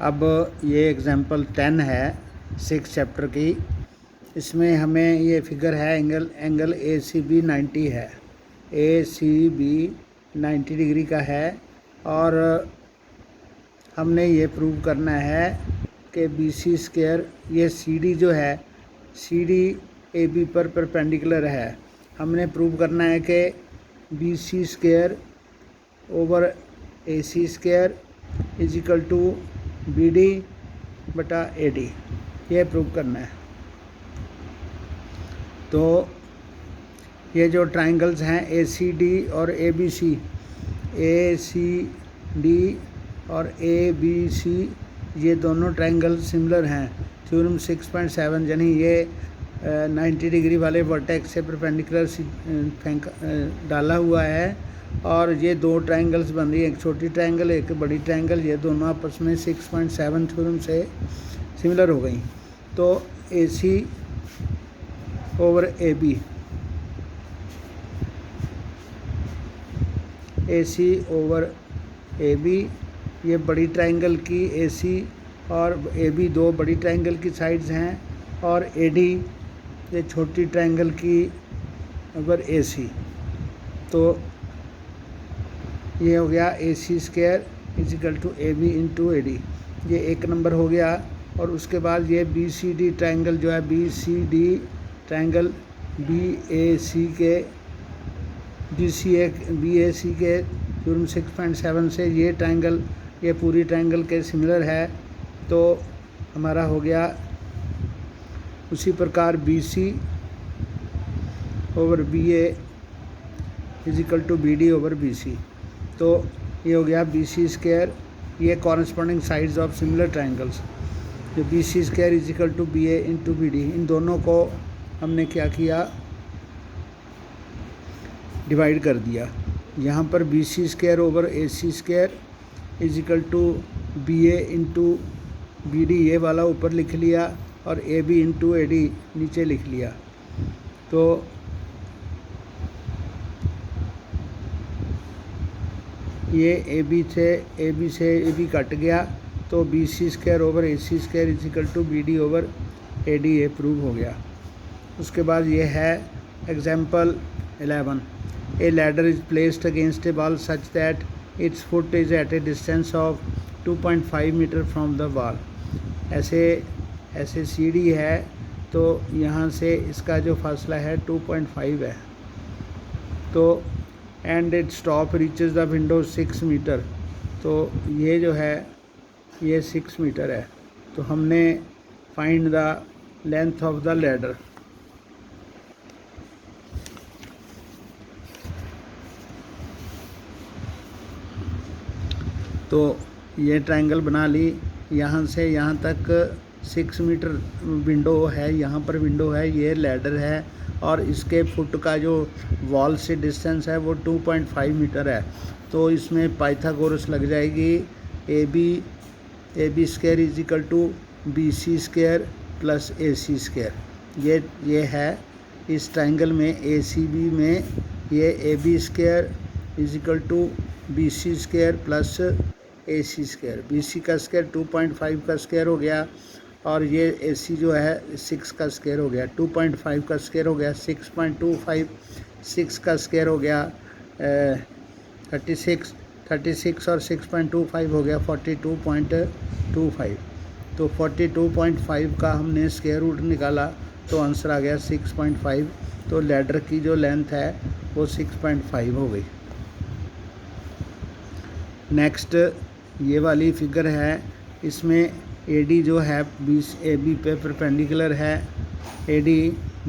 अब ये एग्जाम्पल 10 है 6 चैप्टर की। इसमें हमें ये फिगर है एंगल ACB 90 है, ACB 90 डिग्री का है और हमने ये प्रूव करना है कि BC स्क्वायर, ये CD जो है CD AB पर परपेंडिकुलर है। हमने प्रूव करना है कि BC square over AC square is equal to BD बटा AD, ये प्रूव करना है। तो ये जो ट्राइंगल्स हैं ACD और ABC, ACD और ABC, ये दोनों ट्राइंगल सिमिलर हैं। थ्योरम 6.7 यानी ये 90 डिग्री वाले वर्टेक्स से परपेंडिकुलर डाला हुआ है और ये दो ट्राइंगल्स बन रही है, एक छोटी ट्राइंगल एक बड़ी ट्राइंगल, ये दोनों आपस में 6.7 थ्योरम से सिमिलर हो गई। तो AC over AB, AC over AB, ये बड़ी ट्राइंगल की AC और AB दो बड़ी ट्राइंगल की साइड्स हैं और AD ये छोटी ट्राइंगल की ओवर AC। तो ये हो गया AC square is equal to AB into AD, ये एक नंबर हो गया। और उसके बाद ये BCD ट्राइंगल जो है, BCD ट्राइंगल BAC के थ्योरम 6.7 से ये ट्राइंगल, ये पूरी ट्राइंगल के सिमिलर है। तो हमारा हो गया उसी प्रकार BC over BA is equal to BD over BC। तो ये हो गया BC स्क्वायर, ये corresponding sides of similar triangles, जो BC square is equal to BA into BD, इन दोनों को हमने क्या किया, डिवाइड कर दिया। यहाँ पर BC square over AC square is equal to BA into BD, ये वाला ऊपर लिख लिया और AB इंटू AD नीचे लिख लिया। तो ये AB से AB कट गया, तो BC square over AC square is equal to BD over AD, ये प्रूव हो गया। उसके बाद ये है example 11, a ladder is placed against a wall such that its foot is at a distance of 2.5 metre from the wall. ऐसे सीढ़ी है, तो यहाँ से इसका जो फासला है 2.5 है। तो and it stop reaches the window 6 metre, तो ये जो है ये 6 मीटर है। तो हमने find the length of the ladder. तो ये ट्रायंगल बना ली, यहाँ से यहाँ तक 6 मीटर विंडो है, यहाँ पर विंडो है, ये लैडर है और इसके फुट का जो वॉल से डिस्टेंस है वो 2.5 मीटर है। तो इसमें पाइथागोरस लग जाएगी, AB square is equal to BC square plus AC square. ये है इस ट्रायंगल में ACB में, ये AB square is equal to BC square plus AC square. BC का स्क्वायर 2.5 का स्क्वायर हो गया और ये AC जो है 6 का स्क्वायर हो गया, 2.5 का स्क्वायर हो गया 6.25, 6 का स्क्वायर हो गया 36 और 6.25 हो गया 42.25। तो 42.5 का हमने स्क्वायर रूट निकाला तो आंसर आ गया 6.5। तो लैडर की जो लेंथ है वो 6.5 हो गई। नेक्स्ट ये वाली फिगर है, इसमें AD जो है AB पे परपेंडिकुलर है, AD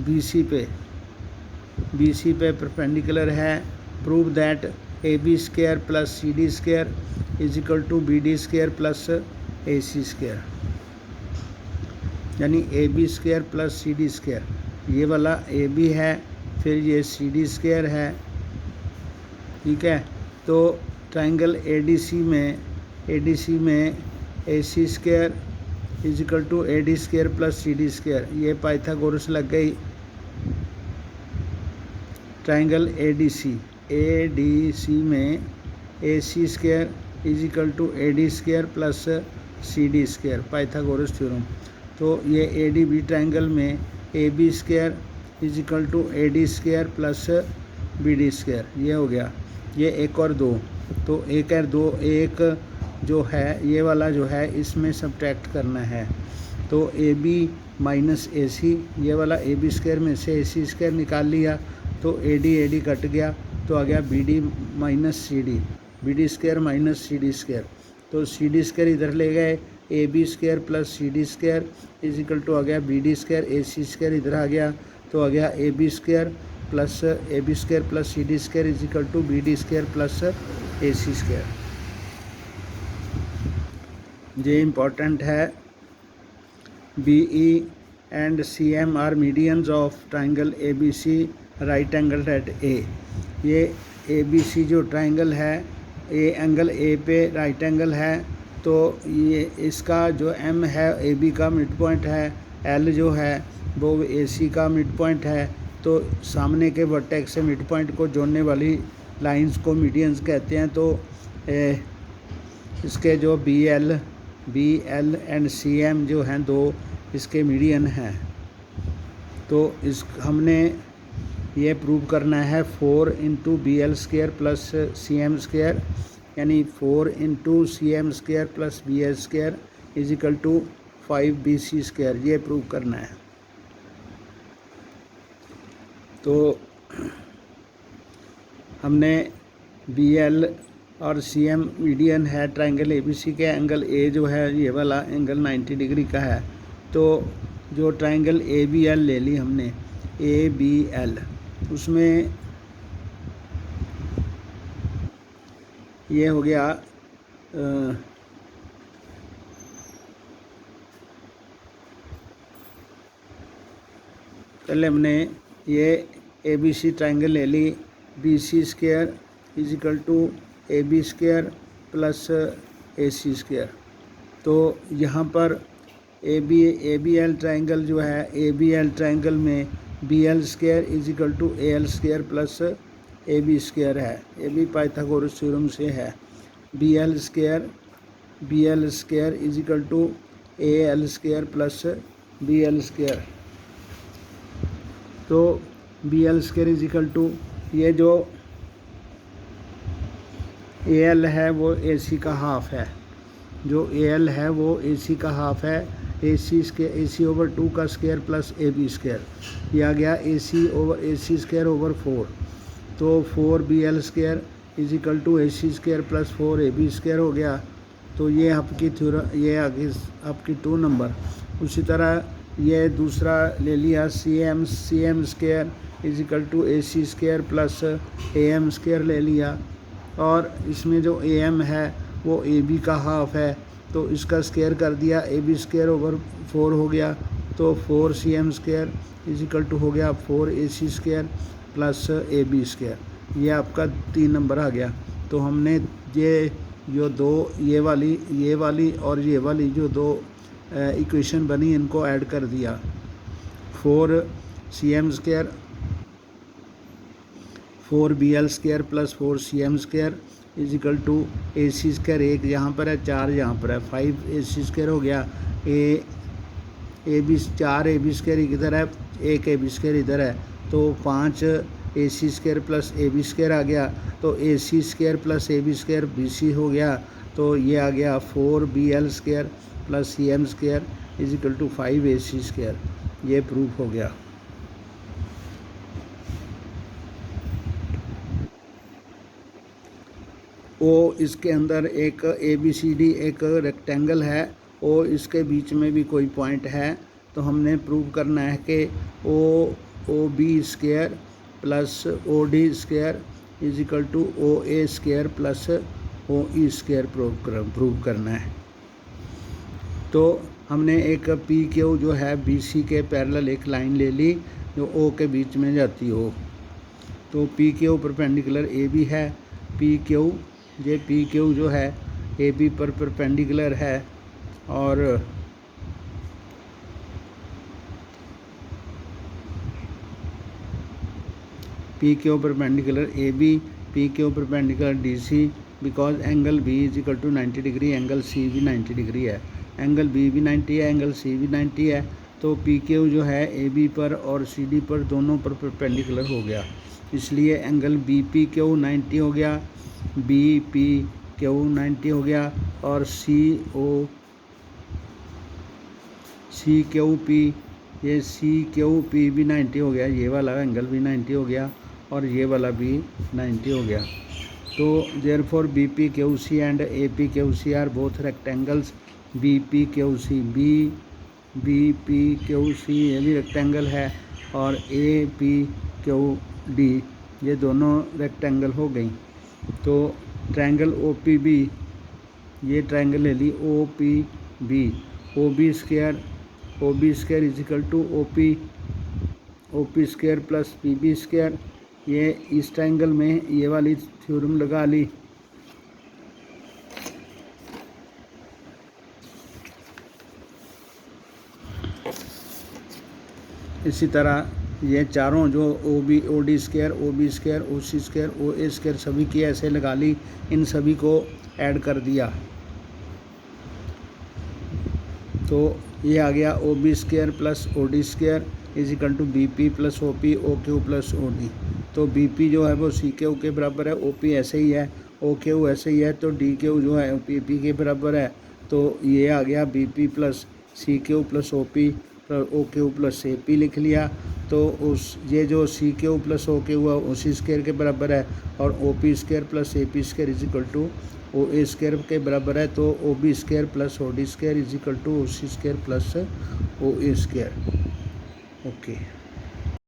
BC पे परपेंडिकुलर है। Prove that AB square plus CD square is equal to BD square plus AC square, यानी AB square plus CD square. ये वाला AB है, फिर ये CD स्क्वायर है, ठीक है। तो ट्रायंगल ADC में AC square is equal to AD square plus CD square, ये पाइथागोरस लग गई। ट्रायंगल ADC में AC square is equal to AD square plus C D square, Pythagoras theorem. तो ये ए डी बी ट्राइंगल में A B square is equal to A D square plus B D square, ये हो गया। ये एक और दो, तो एक और दो, एक जो है ये वाला जो है इसमें सब्ट्रैक्ट करना है। तो ए बी माइनस ए सी, ये वाला ए बी स्क्वायर में से ए सी स्क्वायर निकाल लिया, तो ए डी कट गया, तो आ गया B D minus C D, B D square minus C D square. तो सी डी स्क्वायर इधर ले गए, A B square plus C D square is equal to आ गया B D square, A C square इधर आ गया, तो आ गया A B square plus C D square is equal to B D square plus A C square. ये important है। B E and C M are medians of triangle A B C right angle at A. ये A B सी जो triangle है, A angle A पे right angle है, तो ये इसका जो एम है ए बी का मिड पॉइंट है, एल जो है वो ए सी का मिड पॉइंट है। तो सामने के वर्टेक्स से मिड पॉइंट को जोड़ने वाली लाइंस को मीडियंस कहते हैं। तो इसके जो B L and C M जो हैं दो, इसके मीडियन हैं। तो इस हमने ये प्रूव करना है 4 into B L square plus C M square, यानी 4 into C M square plus B L square is equal to 5 B C square, ये प्रूव करना है। तो हमने बी एल और सी एम मीडियन है ट्राइंगल ए बी सी के, angle ए जो है ये वाला एंगल 90 डिग्री का है। तो जो ट्राइंगल ए बी एल ले ली हमने, ए बी एल, उसमें ये हो गया पहले हमने ये ए बी सी ट्राइंगल ले ली, B C square is equal to A B square plus A C square. तो यहाँ पर ए बी एल ट्राइंगल जो है, ए बी एल ट्राइंगल में B L square is equal to A L square plus A B square है। A B Pythagoras theorem से है। B L square is equal to A L square plus B L square. तो B L square is equal to, ये जो A L है वो ए सी का half है, जो ए एल है वो ए सी का हाफ है, ए सी ओवर 2 का square plus A B square, ये आ गया ए सी स्क्वायर ओवर 4। तो 4 B L square is equal to A C square plus 4 A B square हो गया। तो ये आपकी थ्योरम, ये आगे आपकी 2 नंबर। उसी तरह ये दूसरा ले लिया, C M square is equal to A C square plus A M square ले लिया, और इसमें जो ए एम है वो ए बी का हाफ है, तो इसका स्क्वायर कर दिया, ए बी स्क्वायर ओवर 4 हो गया। तो 4 C M square is equal to हो गया 4 A C square plus A B square. ये आपका 3 नंबर आ गया। तो हमने ये जो दो, ये वाली और ये वाली जो दो इक्वेशन बनी, इनको ऐड कर दिया। 4 C M square, 4 B L square plus 4 C M square is equal to A C square, एक यहाँ पर है, 4 यहाँ पर है, 5 ए सी स्क्वायर हो गया। A B 4 A B square इधर है, 1 ए बी स्क्वायर इधर है, तो 5 A C square plus A B square आ गया। तो A C square plus A B square B C हो गया। तो ये आ गया 4 B L square plus C M square is equal to 5 A C square. ये प्रूफ हो गया। ओ इसके अंदर एक ए बी सी डी एक रेक्टेंगल है, ओ इसके बीच में भी कोई पॉइंट है, तो हमने प्रूव करना है कि O B square plus O D square is equal to O A square plus O E square prove करना है। तो हमने एक पी क्यू जो है बी सी के पैरेलल एक लाइन ले ली जो ओ के बीच में जाती हो। तो P Q perpendicular A B है, पी क्यू जो है ए बी पर परपेंडिकुलर है, और P Q perpendicular A B, P Q perpendicular D C, because angle B is equal to 90 degree, angle C भी 90 डिग्री है। एंगल बी भी 90 है, एंगल सी भी 90 है। तो पी क्यू जो है ए बी पर और सी डी पर दोनों पर परपेंडिकुलर हो गया, इसलिए एंगल बी पी क्यू 90 हो गया, बी पी क्यू 90 हो गया, और सी क्यू पी, ये सी क्यू पी भी 90 हो गया, ये वाला एंगल भी 90 हो गया और ये वाला भी 90 हो गया। तो therefore B P Q C and A P Q C are both rectangles. B P Q C, B P Q C ये भी रेक्टेंगल है, और ए पी क्यू डी ये दोनों रेक्टेंगल हो गई। तो ट्रायंगल ओ पी बी, ये ट्रायंगल ले ली O P B, O B square is equal to O P square plus P B square. ये इस ट्रायंगल में ये वाली थ्योरम लगा ली। इसी तरह ये चारों जो O D square, O B square, O C square, O A square सभी की ऐसे लगा ली, इन सभी को ऐड कर दिया। तो ये आ गया O B square plus O D square is equal to B P plus O P, O Q plus O D. तो बी पी जो है वो सी क्यू के बराबर है, ओ पी ऐसे ही है, ओ क्यू ऐसे ही है, तो डी क्यू जो है पी पी के बराबर है। तो ये आ गया B P plus C Q plus O P, O Q plus A P लिख लिया। तो उस ये जो C Q plus O Q है ओ सी स्क्वायर के बराबर है, और O P square plus A P square is equal to O A square के बराबर है। तो O B square plus O D square is equal to O C square plus O A square. Okay.